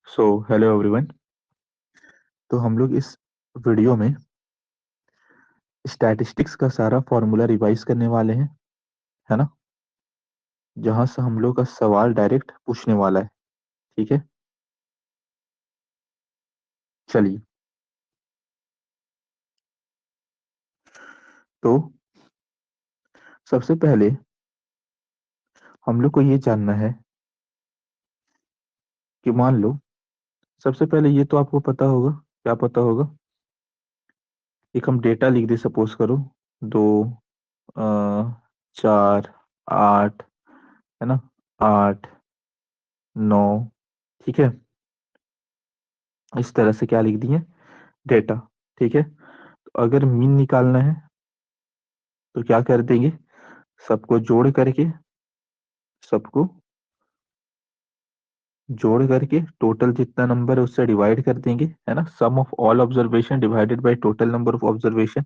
Hello everyone. तो हम लोग इस वीडियो में स्टैटिस्टिक्स का सारा फॉर्मूला रिवाइज करने वाले हैं, है ना। जहां से हम लोग का सवाल डायरेक्ट पूछने वाला है। ठीक है, चलिए। तो सबसे पहले हम लोग को ये जानना है कि मान लो, सबसे पहले ये तो आपको पता होगा, क्या पता होगा। एक हम डेटा लिख दे, सपोज करो 2, 4, 8, है ना, 8, 9। ठीक है, इस तरह से क्या लिख दिए, डेटा। ठीक है, तो अगर मीन निकालना है तो क्या कर देंगे, सबको सबको जोड़ करके टोटल जितना नंबर है उससे डिवाइड कर देंगे, है ना। Sum of all observation divided by total number of observation,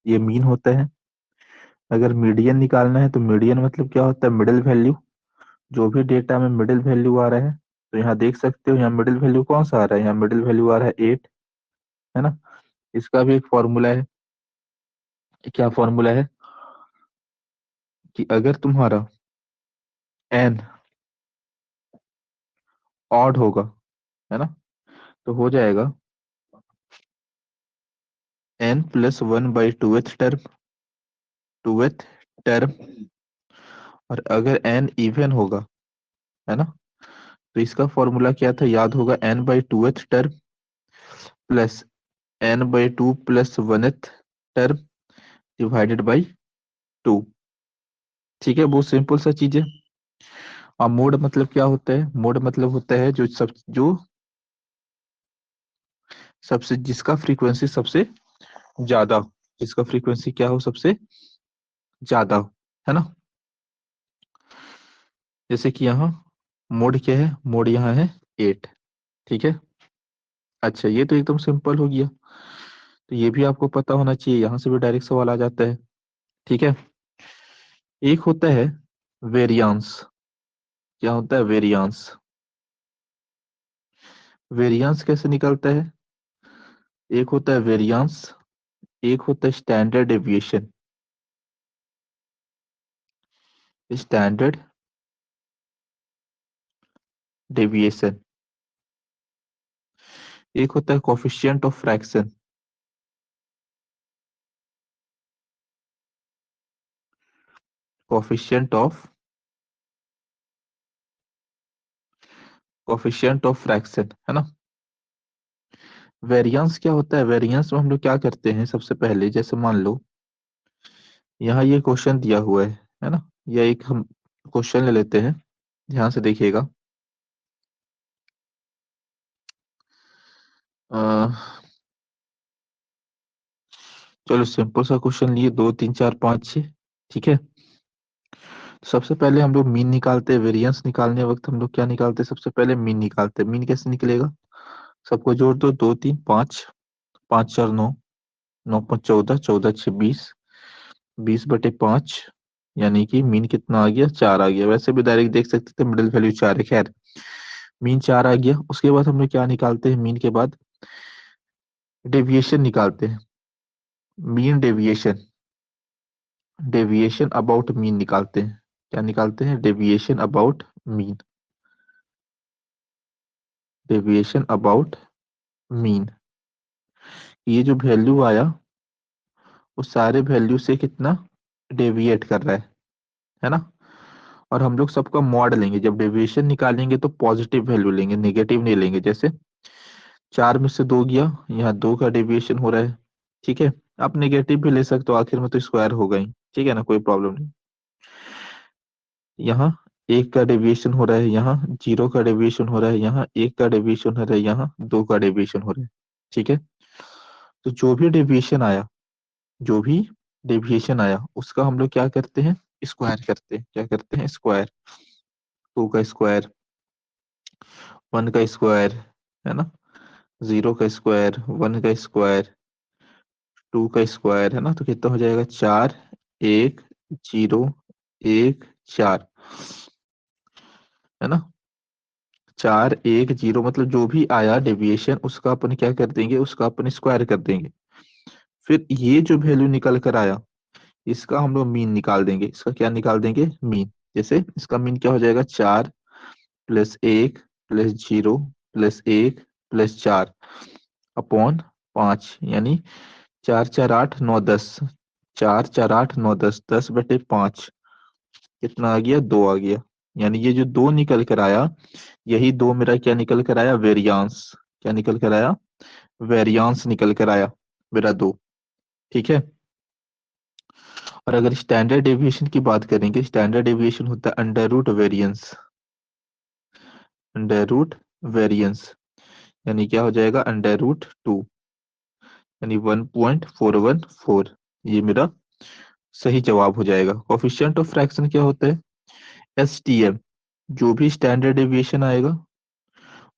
ये मीन होता है। अगर मीडियन निकालना है तो मीडियन मतलब क्या होता है, मिडिल वैल्यू। जो भी डेटा में मिडिल वैल्यू आ रहा है, तो यहाँ देख सकते हो, यहाँ मिडिल वैल्यू कौन सा आ रहा है, यहाँ मिडिल वैल्यू आ रहा है 8, है ना। इसका भी एक फॉर्मूला है। क्या फॉर्मूला है कि अगर तुम्हारा एन ऑड होगा, है ना, तो हो जाएगा n plus one by twoth term. और अगर एन इवन होगा, है ना, तो इसका फॉर्मूला क्या था, याद होगा, n by twoth term plus n by two plus oneth term divided by 2। ठीक है, बहुत सिंपल सा चीज है। और मोड मतलब क्या होता है, मोड मतलब होता है जो सबसे जिसका फ्रीक्वेंसी सबसे ज्यादा, जिसका फ्रीक्वेंसी क्या हो, सबसे ज्यादा हो, है ना। जैसे कि यहाँ मोड क्या है, मोड यहाँ है 8। ठीक है, अच्छा, ये तो एकदम सिंपल हो गया। तो ये भी आपको पता होना चाहिए, यहाँ से भी डायरेक्ट सवाल आ जाता है। ठीक है, एक होता है वेरियांस। क्या होता है वेरियांस, वेरियांस कैसे निकलता है, एक होता है वेरियांस, एक होता है स्टैंडर्ड डेविएशन। स्टैंडर्ड डेविएशन, एक होता है coefficient of fraction. Coefficient of coefficient of fraction, है ना। वेरिएंस क्या होता है, वेरिएंस में हम लोग क्या करते हैं, सबसे पहले जैसे मान लो यहाँ ये क्वेश्चन दिया हुआ है ना। या एक हम क्वेश्चन ले लेते हैं, ध्यान से देखिएगा। चलो सिंपल सा क्वेश्चन लिए, 2, 3, 4, 5, 6। ठीक है, सबसे पहले हम लोग मीन निकालते हैं। वेरिएंस निकालने वक्त हम लोग क्या निकालते हैं, सबसे पहले मीन निकालते हैं। मीन कैसे निकलेगा, सबको जोड़ दो, 2, 3, 5, 5, 4, 9, 9, 5, 14, 14, 6, 20, 20/5, यानी कि मीन कितना आ गया, 4 आ गया। वैसे भी डायरेक्ट देख सकते थे, मिडिल वैल्यू 4 है, खैर मीन 4 आ गया। उसके बाद हम लोग क्या निकालते हैं, मीन के बाद डेविएशन निकालते हैं। Mean deviation, deviation about mean निकालते हैं। क्या निकालते हैं, deviation about mean, deviation about mean. ये जो वैल्यू आया वो सारे वैल्यू से कितना डेविएट कर रहा है ना। और हम लोग सबका मॉड लेंगे, जब डेविएशन निकालेंगे तो पॉजिटिव वैल्यू लेंगे, नेगेटिव नहीं लेंगे। जैसे 4 में से 2 गया, यहाँ 2 का डेविएशन हो रहा है। ठीक है, आप नेगेटिव भी ले सकते हो, आखिर में तो स्क्वायर होगा ही। ठीक है ना, कोई प्रॉब्लम नहीं। यहाँ 1 का डेविएशन हो रहा है, यहाँ 0 का डेविएशन हो रहा है, यहाँ 1 का डेविएशन हो रहा है, यहाँ 2 का डेविएशन हो रहा है। ठीक है, तो जो भी डेविएशन आया, जो भी डेविएशन आया उसका हम लोग क्या करते हैं, स्क्वायर करते हैं। क्या करते हैं, स्क्वायर। 2 का स्क्वायर, 1 का स्क्वायर, है ना, 0 का स्क्वायर, 1 का स्क्वायर, 2 का स्क्वायर, है ना। तो कितना हो जाएगा, 4, 1, 0, 1, 4, है ना। 4 1 0, मतलब जो भी आया डेविएशन उसका अपन क्या कर देंगे, उसका अपन स्क्वायर कर देंगे। फिर ये जो वैल्यू निकल कर आया इसका हम लोग मीन निकाल देंगे। इसका क्या निकाल देंगे, मीन। जैसे इसका मीन क्या हो जाएगा, 4 + 1 + 0 + 1 + 4 अपॉन 5, यानी 4 4 8 9 10, 4 4 8 9 10, 10/5 कितना आ गया, 2 आ गया। यानी ये जो 2 निकल कर आया, यही 2 मेरा क्या निकल कर आया, वेरियांस। क्या निकल कर आया, वेरियांस निकल कर आया मेरा 2। ठीक है। और अगर स्टैंडर्ड डेविएशन की बात करेंगे, स्टैंडर्ड डेविएशन होता है under root variance. Under root variance यानी क्या हो जाएगा, √2, यानी 1.414। ये मेरा सही जवाब हो जाएगा। कोफिशिएंट ऑफ फ्रैक्शन क्या होता है, STM। जो भी स्टैंडर्ड डेविएशन आएगा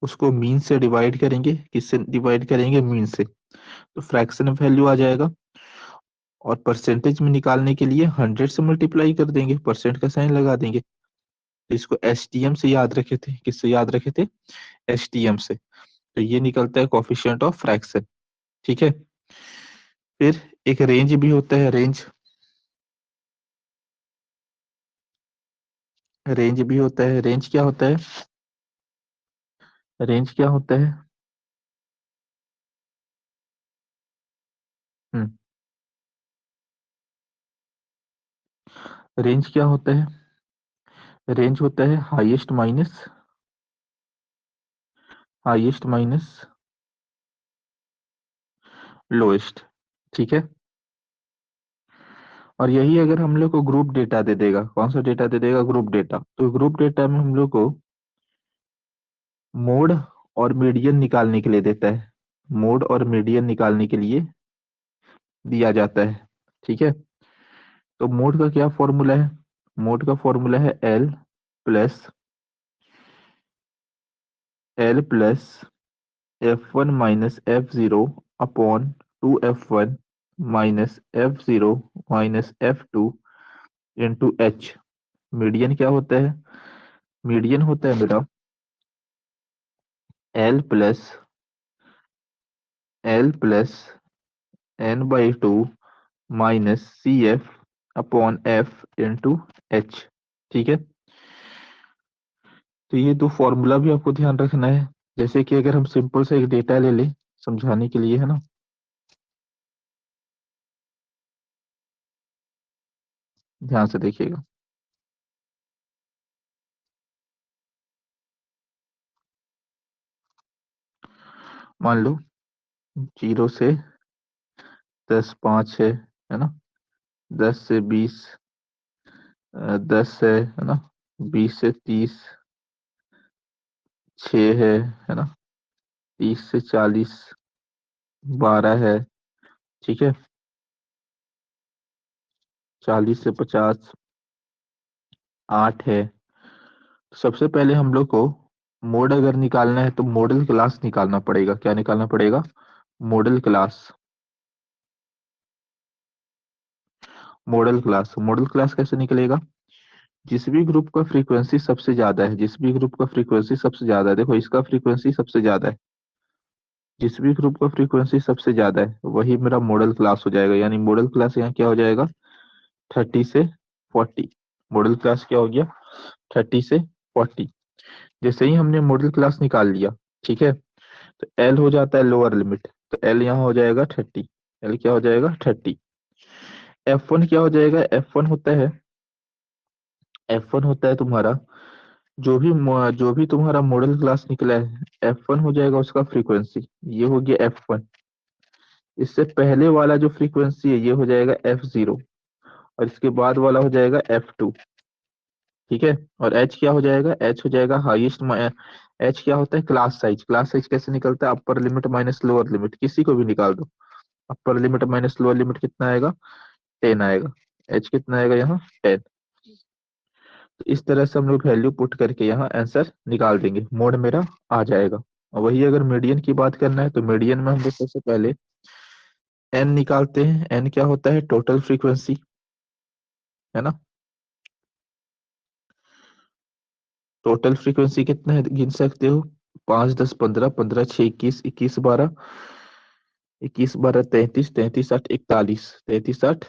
उसको मीन से डिवाइड करेंगे। किससे डिवाइड करेंगे, मीन से, तो फ्रैक्शन वैल्यू आ जाएगा। और परसेंटेज में निकालने के लिए 100 से मल्टीप्लाई कर देंगे, परसेंट का साइन लगा देंगे। तो इसको STM से याद रखे थे, किससे याद रखे थे, STM से। तो ये निकलता है कोफिशिएंट ऑफ फ्रैक्शन। ठीक है। फिर एक रेंज भी होता है, रेंज। रेंज भी होता है। रेंज क्या होता है, रेंज क्या होता है, हम्म रेंज क्या होता है, रेंज होता है हाईएस्ट माइनस लोएस्ट। ठीक है। और यही अगर हम लोग को ग्रुप डेटा दे देगा, कौन सा डेटा दे देगा, ग्रुप डेटा, तो ग्रुप डेटा में हम लोग को मोड और मीडियन निकालने के लिए देता है। मोड और मीडियन निकालने के लिए दिया जाता है। ठीक है। तो मोड का क्या फॉर्मूला है, मोड का फॉर्मूला है L+F1 - F0 upon 2F1 - F0 - F2 into H। Median क्या होता है, मीडियन होता है मेरा L+N/2 -CF upon F into H। ठीक है। तो ये दो फॉर्मूला भी आपको ध्यान रखना है। जैसे कि अगर हम सिंपल से एक डेटा ले लें समझाने के लिए, है ना, ध्यान से देखिएगा। मान लो 0 से 10 5 है ना, 10 से 20, 10 है ना, 20 से 30 6 है ना, 30 से 40 12 है। ठीक है। 40 से 50 8 है। तो सबसे पहले हम लोग को मोड अगर निकालना है तो मॉडल क्लास निकालना पड़ेगा। क्या निकालना पड़ेगा, मॉडल क्लास। मॉडल क्लास कैसे निकलेगा, जिस भी ग्रुप का फ्रीक्वेंसी सबसे ज्यादा है, जिस भी ग्रुप का फ्रीक्वेंसी सबसे ज्यादा है, देखो इसका फ्रीक्वेंसी सबसे ज्यादा है, जिस भी ग्रुप का फ्रीक्वेंसी सबसे ज्यादा है वही मेरा मॉडल क्लास हो जाएगा। यानी मॉडल क्लास यहाँ क्या हो जाएगा, 30 से 40। मॉडल क्लास क्या हो गया, 30 से 40। जैसे ही हमने मॉडल क्लास निकाल लिया, ठीक है, तो एल हो जाता है लोअर लिमिट, तो एल यहाँ हो जाएगा 30। एल क्या हो जाएगा, 30। F1 क्या हो जाएगा, F1 होता है तुम्हारा, जो भी तुम्हारा मॉडल क्लास निकला है F1 हो जाएगा उसका फ्रीक्वेंसी। ये हो गया F1। इससे पहले वाला जो फ्रीक्वेंसी है ये हो जाएगा F0, और इसके बाद वाला हो जाएगा F2। ठीक है। और H क्या हो जाएगा, H हो जाएगा हाईएस्ट। H क्या होता है, क्लास साइज। क्लास साइज कैसे निकलता है, upper limit minus lower limit, किसी को भी निकाल दो। Upper limit minus lower limit कितना आएगा, 10 आएगा। H कितना आएगा यहाँ, 10। तो इस तरह से हम लोग वैल्यू पुट करके यहाँ आंसर निकाल देंगे, मोड मेरा आ जाएगा। और वही अगर मीडियन की बात करना है तो मीडियन में हम लोग सबसे पहले एन निकालते हैं। एन क्या होता है, टोटल फ्रीक्वेंसी, है ना। टोटल फ्रीक्वेंसी कितना है गिन सकते हो? 5 10 15, 15 6 21, 21 12, 21 12 33, 33 8 41, 33 8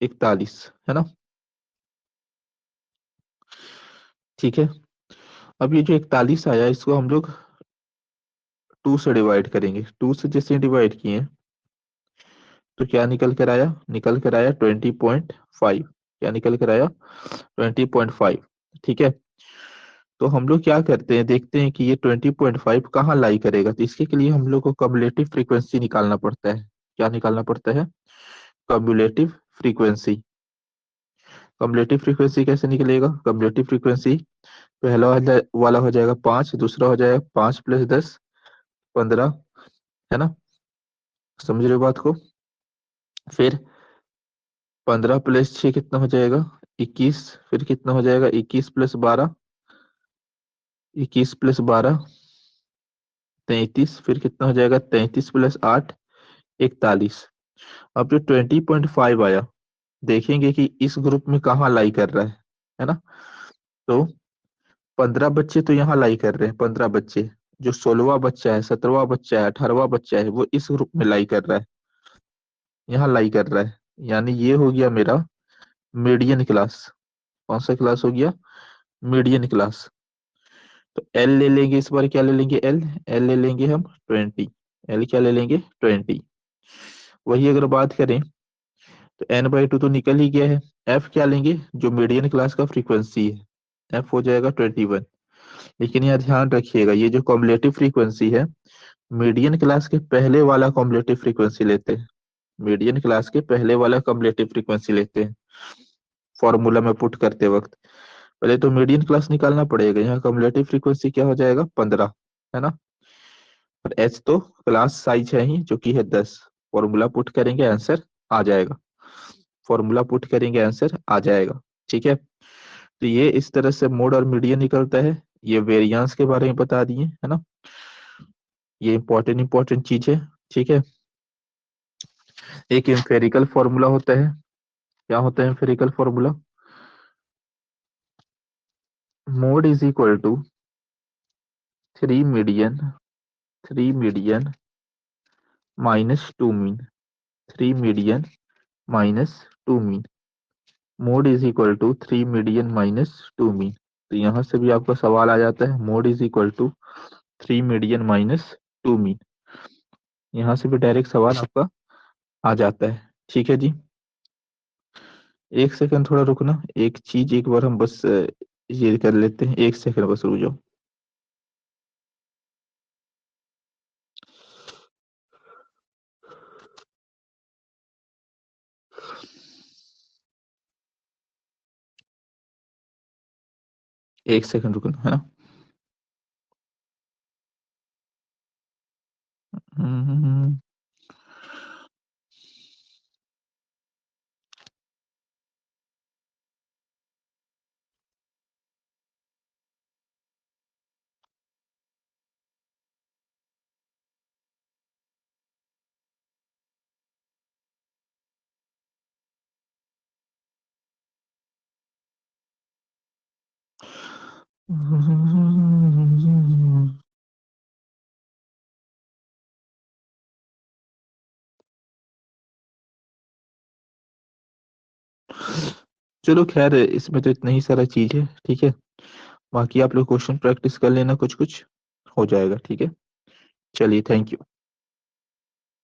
41, है ना? ठीक है। अब ये जो 41 आया इसको हम लोग 2 से डिवाइड करेंगे। 2 से जैसे डिवाइड किए तो क्या निकल कर आया 20.5। क्या निकल कर आया? 20.5। ठीक है। तो हम लोग क्या करते हैं, देखते हैं कि ये 20.5 कहाँ लाई करेगा। तो इसके लिए हम लोग को कम्युलेटिव फ्रीक्वेंसी निकालना पड़ता है। क्या निकालना पड़ता है? Cumulative frequency. कम्युलेटिव फ्रीक्वेंसी कैसे निकलेगा? कम्युलेटिव फ्रीक्वेंसी पहला वाला हो जाएगा 5, दूसरा हो जाएगा 5 + 10 15, है ना? समझ रहे हो बात को? फिर 15 + 6 कितना हो जाएगा? 21। फिर कितना हो जाएगा? 21 + 12, 21 + 12 33। फिर कितना हो जाएगा? 33 + 8 41। अब जो 20.5 आया, देखेंगे कि इस ग्रुप में कहाँ लाई कर रहा है ना? तो 15 बच्चे तो यहाँ लाई कर रहे हैं। 15 बच्चे, जो 16वां बच्चा है, 17वां बच्चा है, 18वां बच्चा है, वो इस ग्रुप में लाई कर रहा है, यहाँ लाई कर रहा है। यानी ये हो गया मेरा मीडियन क्लास। कौन सा क्लास हो गया? Median class. तो एल ले लेंगे इस बार। क्या ले लेंगे? एल। एल ले लेंगे हम 20। एल क्या ले लेंगे? 20। वही अगर बात करें तो n/2 तो निकल ही गया है। एफ क्या लेंगे? जो मीडियन क्लास का फ्रीक्वेंसी है, एफ हो जाएगा 21। लेकिन यहाँ ध्यान रखिएगा, ये जो कॉम्युलेटिव फ्रीक्वेंसी है, मीडियन क्लास के पहले वाला कॉम्युलेटिव फ्रीक्वेंसी लेते हैं। मीडियन क्लास के पहले वाला कॉम्युलेटिव फ्रीक्वेंसी लेते हैं फॉर्मूला में पुट करते वक्त। पहले तो मीडियन क्लास निकालना पड़ेगा। यहाँ कम्युलेटिव फ्रीक्वेंसी क्या हो जाएगा? 15, है ना? और एच तो क्लास साइज है ही, जो कि है 10। फॉर्मूला पुट करेंगे, आंसर आ जाएगा। फॉर्मूला पुट करेंगे, आंसर आ जाएगा। ठीक है। तो ये इस तरह से मोड और मीडियन निकलता है। ये वेरिएंस के बारे में बता दिए, है ना? ये इंपॉर्टेंट चीज है। ठीक है। एक एम्पेरिकल फॉर्मूला होता है। क्या होता है empirical formula? Mode is equal to 3 median, 3 median -2 mean. 3 median -2 mean. Mode is equal to 3 median -2 mean. तो यहां से भी आपका सवाल आ जाता है, mode is equal to 3 median -2 mean. यहाँ से भी डायरेक्ट सवाल आपका आ जाता है। ठीक है जी। एक सेकंड थोड़ा रुकना, एक चीज एक बार हम बस ये कर लेते हैं। एक सेकंड बस रुक जाओ। एक सेकंड रुकना, है ना? हम्म। चलो खैर, इसमें तो इतना ही सारा चीज है। ठीक है। बाकी आप लोग क्वेश्चन प्रैक्टिस कर लेना, कुछ कुछ हो जाएगा। ठीक है। चलिए, थैंक यू।